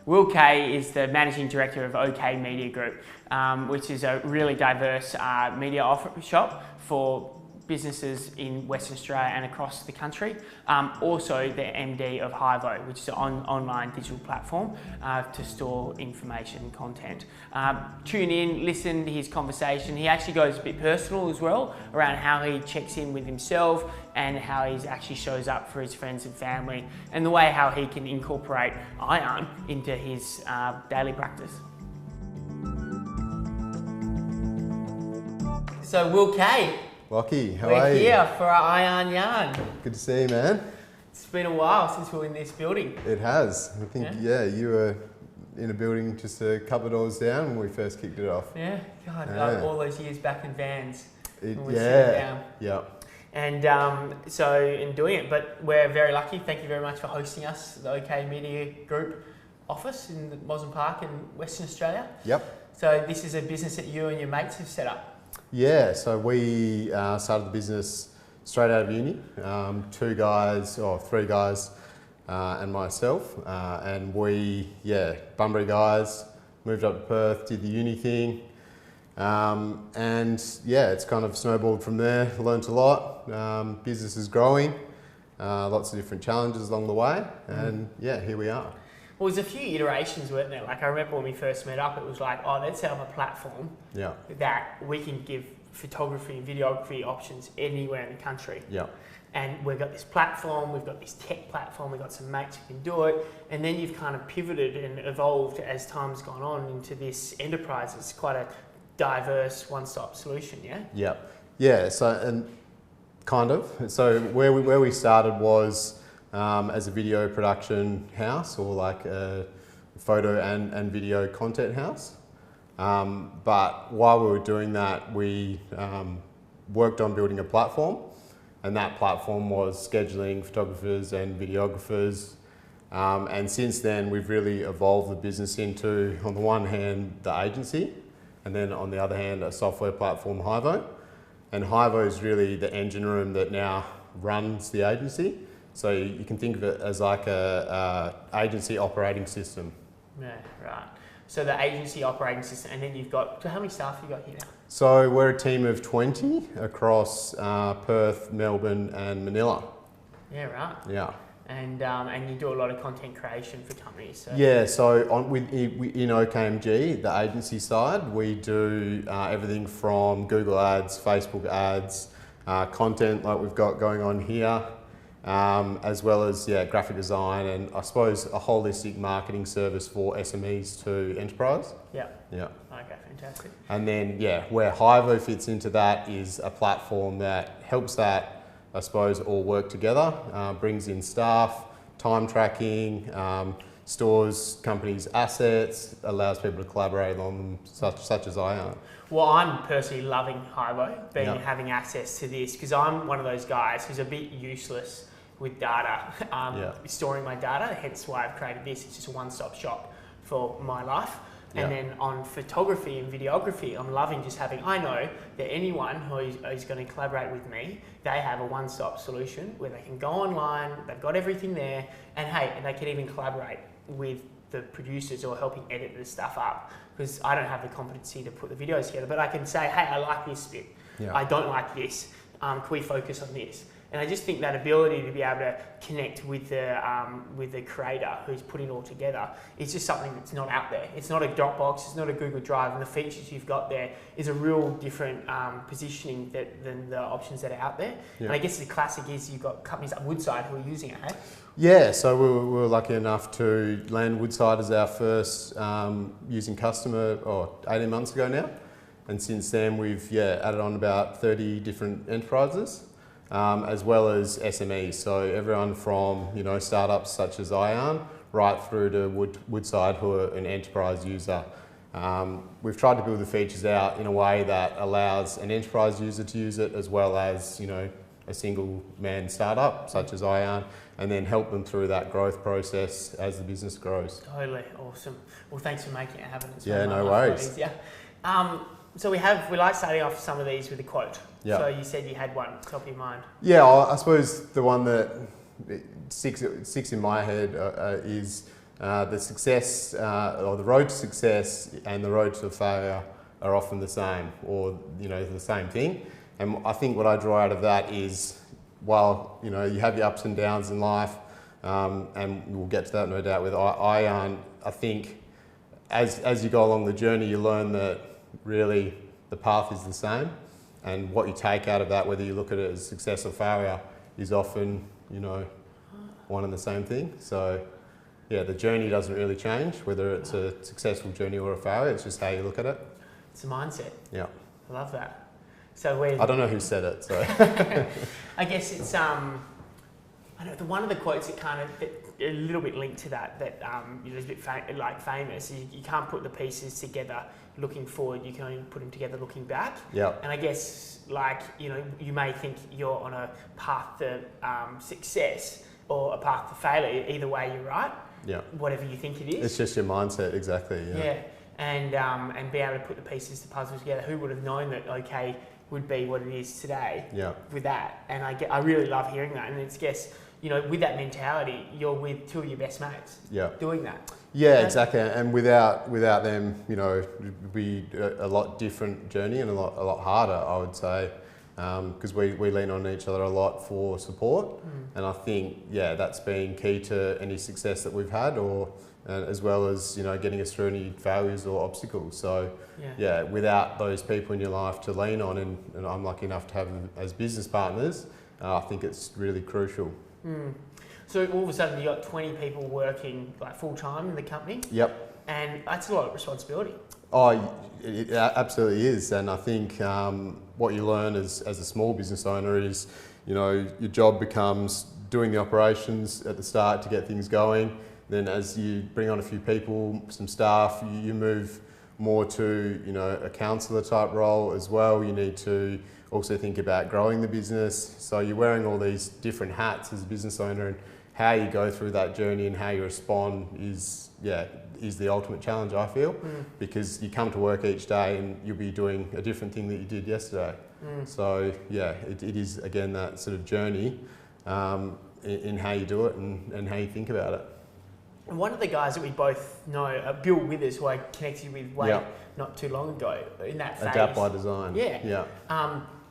Will Kay is the Managing Director of OK Media Group, which is a really diverse media shop for businesses in Western Australia and across the country. Also the MD of Hivo, which is an online digital platform to store information and content. Tune in, listen to his conversation. He actually goes a bit personal as well around how he checks in with himself and how he actually shows up for his friends and family, and the way how he can incorporate ION into his daily practice. So Will Kay, Lockie, how are you? we're here for our ION Yarn. Good to see you, man. It's been a while since we were in this building. It has. I think, yeah, you were in a building just a couple of doors down when we first kicked it off. Yeah, God, Yeah. like all those years back in Vans when we sat Yeah, down. yeah. And so in doing it, but we're very lucky. Thank you very much for hosting us, the OK Media Group office in the Mosman Park in Western Australia. Yep. So this is a business that you and your mates have set up. Yeah, so we started the business straight out of uni. Three guys and myself. And we, Bunbury guys, moved up to Perth, did the uni thing. And yeah, it's kind of snowballed from there, learnt a lot. Business is growing, lots of different challenges along the way. And yeah, here we are. Well, there's a few iterations, weren't there? Like I remember when we first met up, it was like, oh, let's set up a platform that we can give photography and videography options anywhere in the country. Yeah. And we've got this platform, we've got this tech platform, we've got some mates who can do it. And then you've kind of pivoted and evolved as time's gone on into this enterprise. It's quite a diverse one-stop solution, yeah? Yeah. Yeah, so, and kind of. So where we started was as a video production house, or like a photo and video content house. But while we were doing that, we worked on building a platform, and that platform was scheduling photographers and videographers. And since then, we've really evolved the business into, on the one hand, the agency, and then on the other hand, a software platform, Hivo. And Hivo is really the engine room that now runs the agency. So you can think of it as like a agency operating system. Yeah, right. So the agency operating system, and then you've got, so how many staff have you got here now? So we're a team of 20 across Perth, Melbourne and Manila. Yeah, right. Yeah. And you do a lot of content creation for companies. So. Yeah, so in OKMG, the agency side, we do everything from Google ads, Facebook ads, content like we've got going on here, as well as graphic design and I suppose a holistic marketing service for SMEs to enterprise. Yeah. Yeah. Okay, fantastic. And then where Hivo fits into that is a platform that helps that, I suppose, all work together, brings in staff, time tracking, stores companies' assets, allows people to collaborate on them, such as ION. Well, I'm personally loving Hivo, having access to this, because I'm one of those guys who's a bit useless with data, storing my data, hence why I've created this. It's just a one-stop shop for my life. And then on photography and videography, I'm loving just having, I know that anyone who's going to collaborate with me, they have a one-stop solution where they can go online, they've got everything there, and hey, they can even collaborate with the producers or helping edit this stuff up, because I don't have the competency to put the videos together, but I can say, hey, I like this bit, I don't like this, can we focus on this? And I just think that ability to be able to connect with the creator who's putting it all together is just something that's not out there. It's not a Dropbox, it's not a Google Drive, and the features you've got there is a real different positioning than the options that are out there. Yeah. And I guess the classic is you've got companies like Woodside who are using it, hey? Yeah, so we were lucky enough to land Woodside as our first using customer 18 months ago now. And since then we've added on about 30 different enterprises. As well as SMEs, so everyone from startups such as ION right through to Woodside, who are an enterprise user. We've tried to build the features out in a way that allows an enterprise user to use it, as well as a single man startup such as ION, and then help them through that growth process as the business grows. Totally awesome. Well, thanks for making it happen. No worries. So we like starting off some of these with a quote. Yeah. So you said you had one top of your mind. Yeah, I suppose the one that sticks in my head is the success or the road to success and the road to failure are often the same, or the same thing. And I think what I draw out of that is, while you have your ups and downs in life, and we'll get to that no doubt with I think as you go along the journey, you learn that really the path is the same, and what you take out of that, whether you look at it as success or failure, is often one and the same thing. So yeah, the journey doesn't really change, whether it's a successful journey or a failure. It's just how you look at it. It's a mindset. Yeah. I love that. So I don't know who said it, so. I guess it's I know one of the quotes that kind of a little bit linked to that is a bit famous. You can't put the pieces together looking forward. You can only put them together looking back. Yeah. And I guess you may think you're on a path to success or a path to failure. Either way, you're right. Yeah. Whatever you think it is. It's just your mindset, exactly. Yeah. Yeah. And be able to put the pieces to puzzle together. Who would have known that OK would be what it is today? Yeah. With that, and I really love hearing that. And it's with that mentality, you're with two of your best mates. Yeah. Doing that. Yeah, exactly. And without them, it'd be a lot different journey and a lot harder, I would say, because we lean on each other a lot for support. And I think that's been key to any success that we've had, or as well as getting us through any failures or obstacles. So without those people in your life to lean on, and I'm lucky enough to have them as business partners, I think it's really crucial. So all of a sudden you got 20 people working full time in the company. Yep. And that's a lot of responsibility. Oh, it absolutely is. And I think what you learn as a small business owner is, your job becomes doing the operations at the start to get things going. Then as you bring on a few people, some staff, you move more to, a counsellor type role as well. You need to also think about growing the business. So you're wearing all these different hats as a business owner, and how you go through that journey and how you respond is the ultimate challenge, I feel, because you come to work each day and you'll be doing a different thing that you did yesterday. So it is, again, that sort of journey in how you do it and how you think about it. And one of the guys that we both know, Bill Withers, who I connected with not too long ago, in that phase. Adapt by Design. Yeah.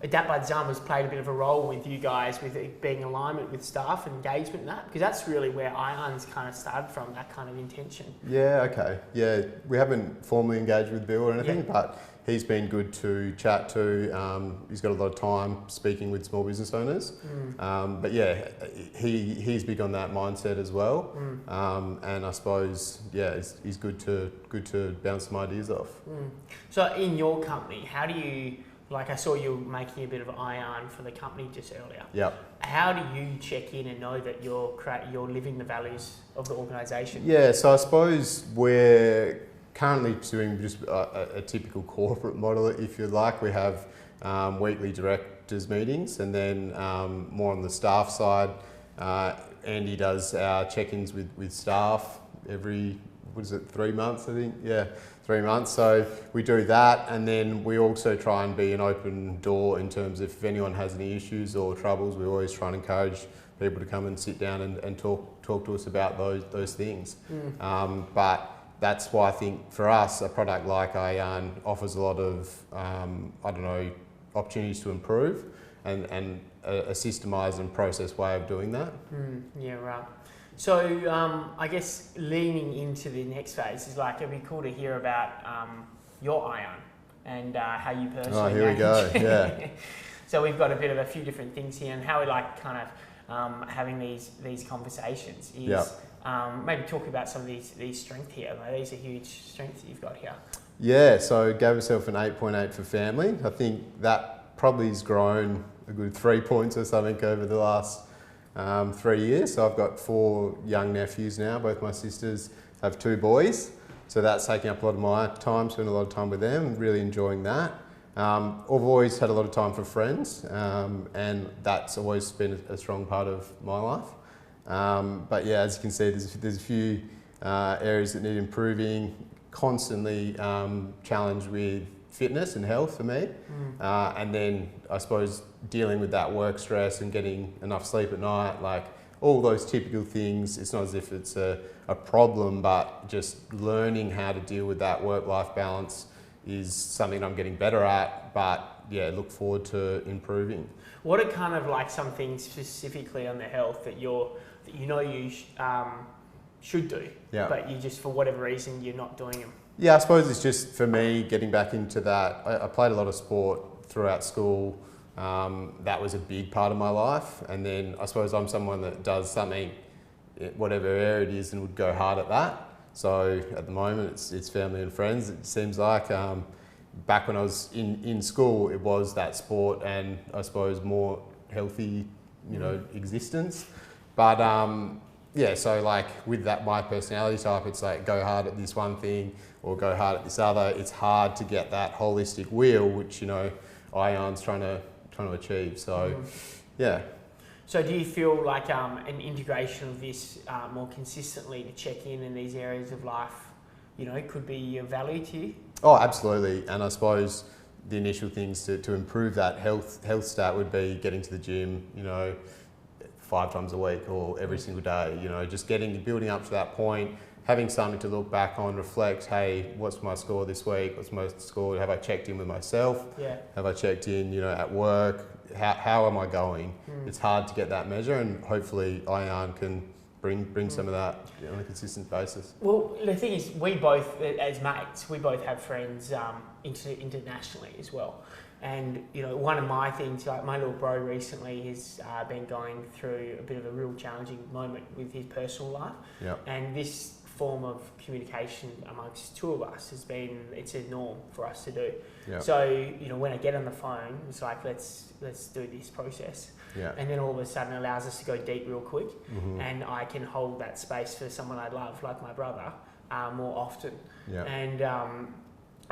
Adapt by Design has played a bit of a role with you guys, with it being alignment with staff and engagement and that, because that's really where ION's kind of started from, that kind of intention. Yeah, okay. Yeah, we haven't formally engaged with Bill or anything, but he's been good to chat to. He's got a lot of time speaking with small business owners. But he's big on that mindset as well. And I suppose, he's good to bounce some ideas off. So in your company, how do you, I saw you making a bit of ION for the company just earlier. Yep. How do you check in and know that you're living the values of the organisation? Yeah, so I suppose we're currently pursuing just a typical corporate model, if you like. We have weekly directors meetings, and then more on the staff side, Andy does our check-ins with staff every, 3 months, I think? Yeah, 3 months. So we do that, and then we also try and be an open door in terms of if anyone has any issues or troubles, we always try and encourage people to come and sit down and talk to us about those things. But that's why I think for us, a product like ION offers a lot of, opportunities to improve and a systemised and processed way of doing that. Yeah, right. So I guess leaning into the next phase is it'd be cool to hear about your ION and how you personally. Oh, here we go. Yeah. So we've got a few different things here, and how we having these conversations is maybe talk about some of these strengths here. These are huge strengths that you've got here. Yeah. So gave myself an 8.8 for family. I think that probably has grown a good 3 points or something over the last 3 years. So I've got 4 young nephews now. Both my sisters have 2 boys. So that's taking up a lot of my time, spending a lot of time with them, really enjoying that. I've always had a lot of time for friends, and that's always been a strong part of my life. But yeah, as you can see, there's a few areas that need improving, constantly challenged with fitness and health for me. And then I suppose dealing with that work stress and getting enough sleep at night, all those typical things. It's not as if it's a problem, but just learning how to deal with that work-life balance is something I'm getting better at, but yeah, look forward to improving. What are kind of like some things specifically on the health that you should do, but you just, for whatever reason, you're not doing them? Yeah, I suppose it's just, for me, getting back into that. I played a lot of sport throughout school. That was a big part of my life. And then I suppose I'm someone that does something, whatever area it is, and would go hard at that. So at the moment, it's family and friends. It seems like back when I was in school, it was that sport and I suppose more healthy, existence. But yeah, so like with that, my personality type, it's like go hard at this one thing or go hard at this other. It's hard to get that holistic wheel, which Ian's trying to achieve. So yeah. So do you feel like an integration of this more consistently to check in these areas of life, could be of value to you? Oh, absolutely. And I suppose the initial things to improve that health stat would be getting to the gym, 5 times a week or every single day, just building up to that point, having something to look back on, reflect, hey, what's my score this week? What's my score? Have I checked in with myself? Yeah. Have I checked in, at work? How am I going? It's hard to get that measure, and hopefully Ian can bring some of that on a consistent basis. Well, the thing is, we both, as mates, we both have friends internationally as well. And, one of my things, like my little bro recently has been going through a bit of a real challenging moment with his personal life. Yep. And this form of communication amongst two of us it's a norm for us to do. Yep. So, when I get on the phone, it's like, let's do this process. Yeah. And then all of a sudden it allows us to go deep real quick. Mm-hmm. And I can hold that space for someone I love, like my brother, more often. Yeah. And,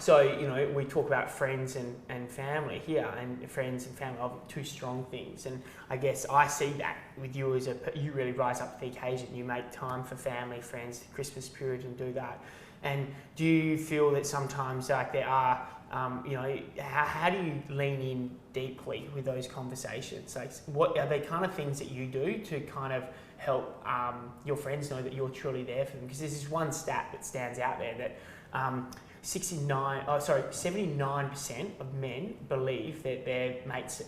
so, we talk about friends and family here, and friends and family are two strong things. And I guess I see that with you you really rise up to the occasion. You make time for family, friends, the Christmas period, and do that. And do you feel that sometimes like there are, how do you lean in deeply with those conversations? Like, what are they kind of things that you do to kind of help your friends know that you're truly there for them? Because there's this one stat that stands out there that 79% of men believe that their mates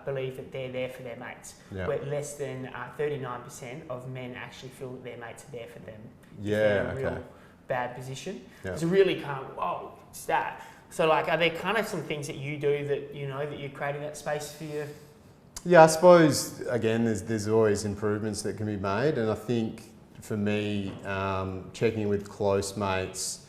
believe that they're there for their mates. Yeah. Where less than 39% of men actually feel that their mates are there for them. Yeah, they're in a okay. real bad position. Yeah. It's a really kind of stat. So like, are there kind of some things that you do that that you're creating that space for you? Yeah, I suppose again, there's always improvements that can be made, and I think for me, checking with close mates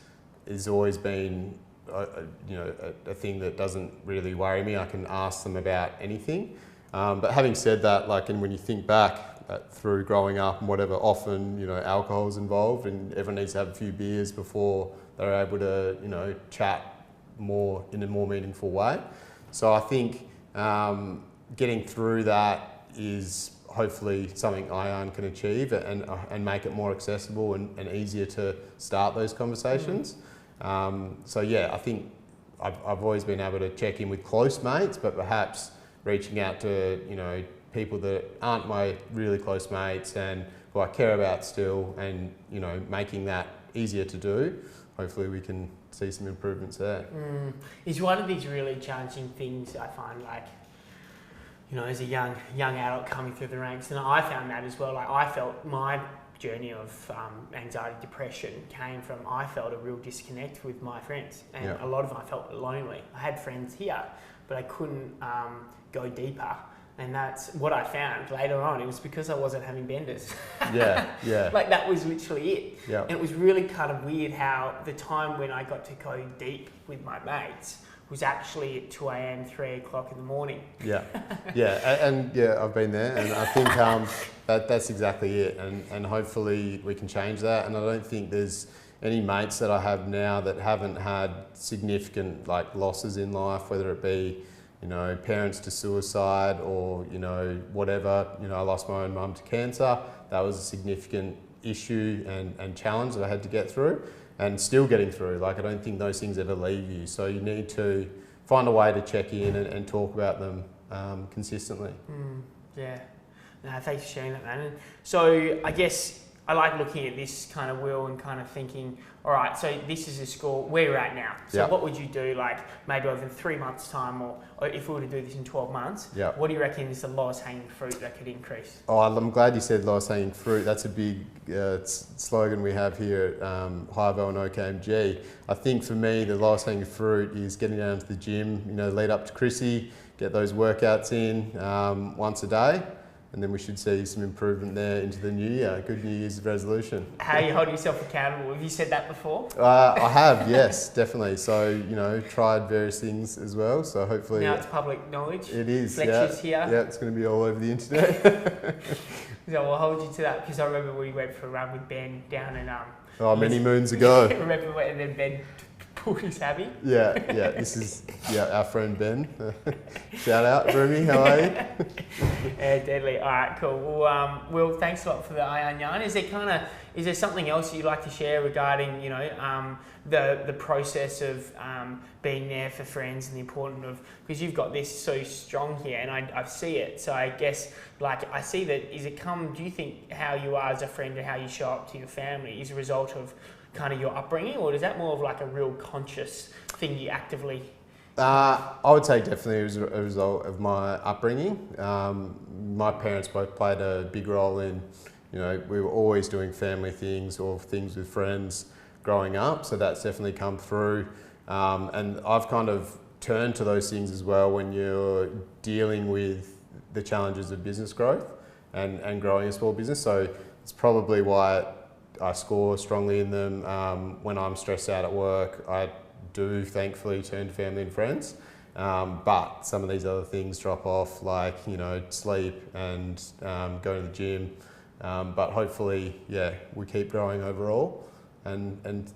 has always been a thing that doesn't really worry me. I can ask them about anything. But having said that, and when you think back through growing up and whatever, often alcohol's involved, and everyone needs to have a few beers before they're able to chat more in a more meaningful way. So I think getting through that is hopefully something Ian can achieve and make it more accessible and easier to start those conversations. So yeah, I think I've always been able to check in with close mates, but perhaps reaching out to people that aren't my really close mates and who I care about still, and making that easier to do. Hopefully we can see some improvements there. It's one of these really challenging things I find, as a young adult coming through the ranks, and I found that as well. Like, I felt my journey of anxiety, depression came from, I felt a real disconnect with my friends, and a lot of them I felt lonely. I had friends here, but I couldn't go deeper. And that's what I found later on. It was because I wasn't having benders. Yeah. That was literally it. Yeah. And it was really kind of weird how the time when I got to go deep with my mates was actually at 2 a.m, 3 o'clock in the morning. Yeah. And I've been there, and I think that's exactly it. And hopefully we can change that. And I don't think there's any mates that I have now that haven't had significant losses in life, whether it be parents to suicide or, whatever. I lost my own mum to cancer. That was a significant issue and challenge that I had to get through, and still getting through. I don't think those things ever leave you. So you need to find a way to check in and talk about them consistently. Yeah. No, thanks for sharing that, man. And so I guess I like looking at this kind of wheel and kind of thinking, all right, so this is a score where we're at now. So what would you do, like maybe over 3 months' time, or if we were to do this in 12 months? What do you reckon is the lowest hanging fruit that could increase? Oh, I'm glad you said lowest hanging fruit. That's a big slogan we have here at Hivo and OKMG. I think for me, the lowest hanging fruit is getting down to the gym. You know, lead up to Chrissy, get those workouts in once a day. And then we should see some improvement there into the new year. Good New Year's resolution. How you hold yourself accountable? Have you said that before? I have, yes, definitely. So, you know, tried various things as well. So hopefully... Now it's public knowledge. It is, Lectures here. Yeah, it's going to be all over the internet. So I'll hold you to that, because I remember we went for a run with Ben down in... many moons ago. Remember when then Ben pulled his habby? Yeah. This is our friend Ben. Shout out, Rumi. How are you? Yeah, deadly. All right, cool. Well, Will, thanks a lot for the iron yarn. Is there something else you'd like to share regarding, you know, the process of being there for friends and the importance of, because you've got this so strong here, and I see it. So I guess, like, I see that. Do you think how you are as a friend and how you show up to your family is a result of kind of your upbringing, or is that more of like a real conscious thing you actively? I would say definitely it was a result of my upbringing. My parents both played a big role in, you know, we were always doing family things or things with friends growing up, so that's definitely come through. And I've kind of turned to those things as well when you're dealing with the challenges of business growth and growing a small business. So it's probably why I score strongly in them. When I'm stressed out at work, I do thankfully turn to family and friends. But some of these other things drop off, like, you know, sleep and going to the gym. But hopefully, we keep growing overall and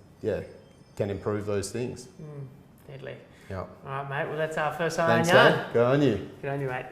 can improve those things. Deadly. Yeah. All right, mate. Well, that's our first iron yarn. yarn. Thanks, Dan. Good on you. Good on you, mate.